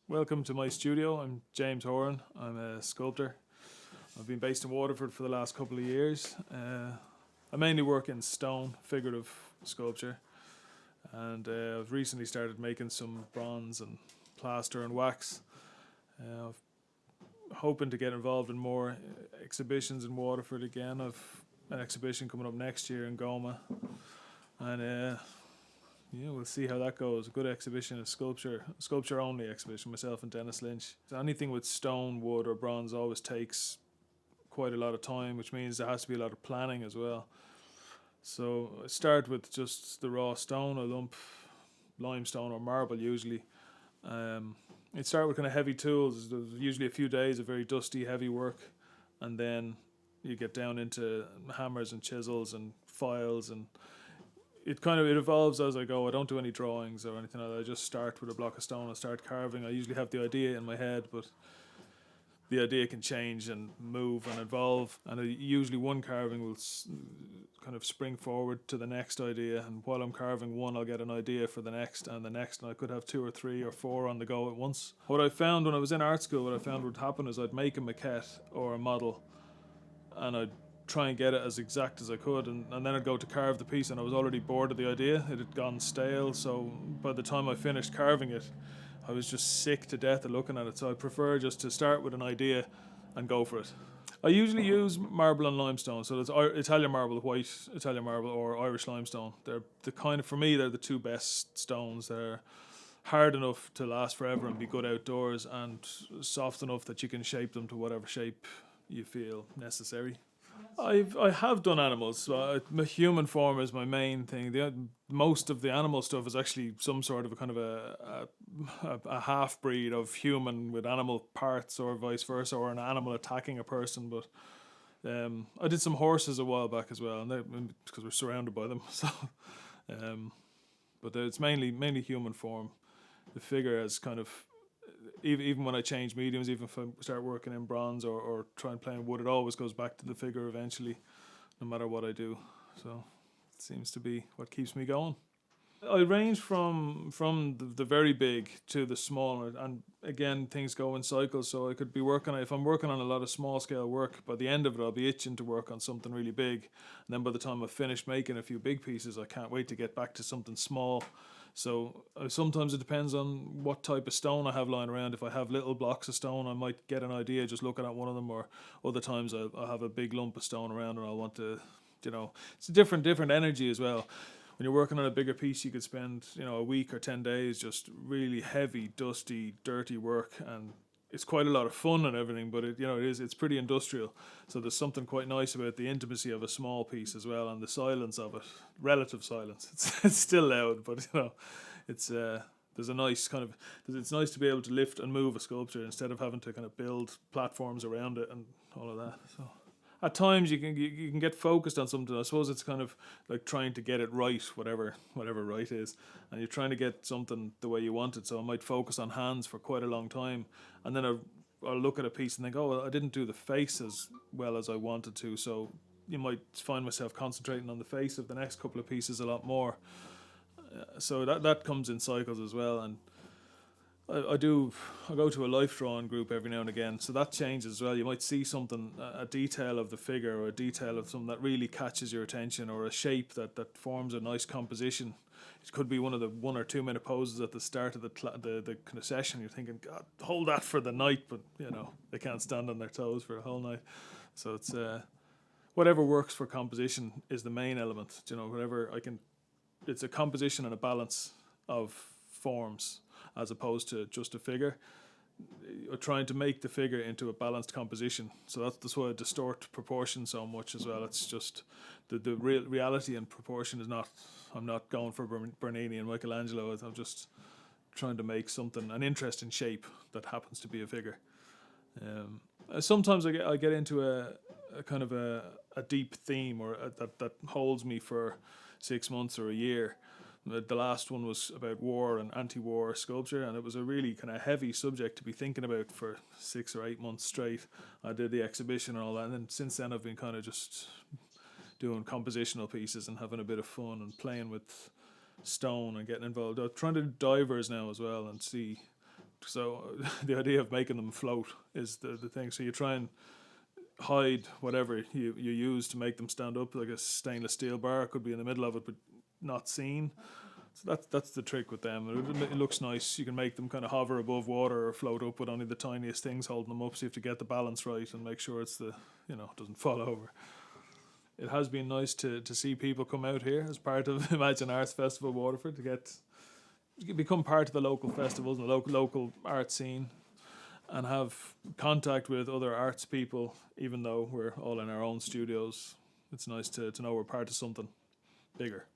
Welcome to my studio. I'm James Horan. I'm a sculptor. I've been based in Waterford for the last couple of years. I mainly work in stone, figurative sculpture, and I've recently started making some bronze and plaster and wax. I'm hoping to get involved in more exhibitions in Waterford again. I've an exhibition coming up next year in Goma, and we'll see how that goes. A good exhibition of sculpture only exhibition. Myself and Dennis Lynch. So anything with stone, wood, or bronze always takes quite a lot of time, which means there has to be a lot of planning as well. So I start with just the raw stone, a lump, limestone or marble usually. It start with kind of heavy tools. There's usually a few days of very dusty, heavy work, and then you get down into hammers and chisels and files, and it evolves as I go. I don't do any drawings or anything like that. I just start with a block of stone and start carving. I usually have the idea in my head, but the idea can change and move and evolve. And usually one carving will kind of spring forward to the next idea. And while I'm carving one, I'll get an idea for the next and the next. And I could have 2 or 3 or 4 on the go at once. What I found when I was in art school, what I found would happen is I'd make a maquette or a model, and I'd try and get it as exact as I could, and then I'd go to carve the piece and I was already bored of the idea. It had gone stale, so by the time I finished carving it, I was just sick to death of looking at it. So I prefer just to start with an idea and go for it. I usually use marble and limestone, so it's Italian marble, white Italian marble, or Irish limestone. They're the kind of, for me, they're the two best stones. They're hard enough to last forever and be good outdoors, and soft enough that you can shape them to whatever shape you feel necessary. I have done animals. So my human form is my main thing. Most of the animal stuff is actually some sort of a kind of a half breed of human with animal parts, or vice versa, or an animal attacking a person. But I did some horses a while back as well, and because we're surrounded by them. So, um, but it's mainly human form. The figure has kind of, even when I change mediums, even if I start working in bronze or try and play in wood, it always goes back to the figure eventually, no matter what I do. So it seems to be what keeps me going. I range from the very big to the small, and again things go in cycles. So I could be working, if I'm working on a lot of small scale work, by the end of it I'll be itching to work on something really big, and then by the time I've finished making a few big pieces, I can't wait to get back to something small. So sometimes it depends on what type of stone I have lying around. If I have little blocks of stone, I might get an idea just looking at one of them, or other times I'll have a big lump of stone around and I'll want to, it's a different energy as well. When you're working on a bigger piece, you could spend, a week or 10 days just really heavy, dusty, dirty work, and it's quite a lot of fun and everything, but it's pretty industrial. So there's something quite nice about the intimacy of a small piece as well, and the silence of it, relative silence. It's still loud, but it's there's a nice kind of, it's nice to be able to lift and move a sculpture instead of having to kind of build platforms around it and all of that. So at times you can get focused on something. I suppose it's kind of like trying to get it right, whatever right is, and you're trying to get something the way you want it. So I might focus on hands for quite a long time, and then I'll look at a piece and think, oh, well, I didn't do the face as well as I wanted to. So you might find myself concentrating on the face of the next couple of pieces a lot more. So that comes in cycles as well, and I go to a life drawing group every now and again, so that changes as well. You might see something, a detail of the figure, or a detail of something that really catches your attention, or a shape that forms a nice composition. It could be one of the 1 or 2 minute poses at the start of the kind of session. You're thinking, God, hold that for the night, but they can't stand on their toes for a whole night. So it's whatever works for composition is the main element. Whatever I can. It's a composition and a balance of forms, as opposed to just a figure. You're trying to make the figure into a balanced composition. So that's why I distort proportion so much as well. It's just the real reality and proportion is not. I'm not going for Bernini and Michelangelo. I'm just trying to make something, an interesting shape that happens to be a figure. Sometimes I get into a kind of a deep theme, or that holds me for 6 months or a year. The last one was about war and anti-war sculpture, and it was a really kind of heavy subject to be thinking about for 6 or 8 months straight. I did the exhibition and all that, and then since then I've been kind of just doing compositional pieces and having a bit of fun and playing with stone and getting involved. I'm trying to do divers now as well, and So the idea of making them float is the thing. So you try and hide whatever you use to make them stand up, like a stainless steel bar could be in the middle of it but not seen. So that's the trick with them. It looks nice. You can make them kind of hover above water or float up with only the tiniest things holding them up. So you have to get the balance right and make sure it's doesn't fall over. It has been nice to see people come out here as part of Imagine Arts Festival Waterford to become part of the local festivals and the local art scene, and have contact with other arts people. Even though we're all in our own studios, it's nice to know we're part of something bigger.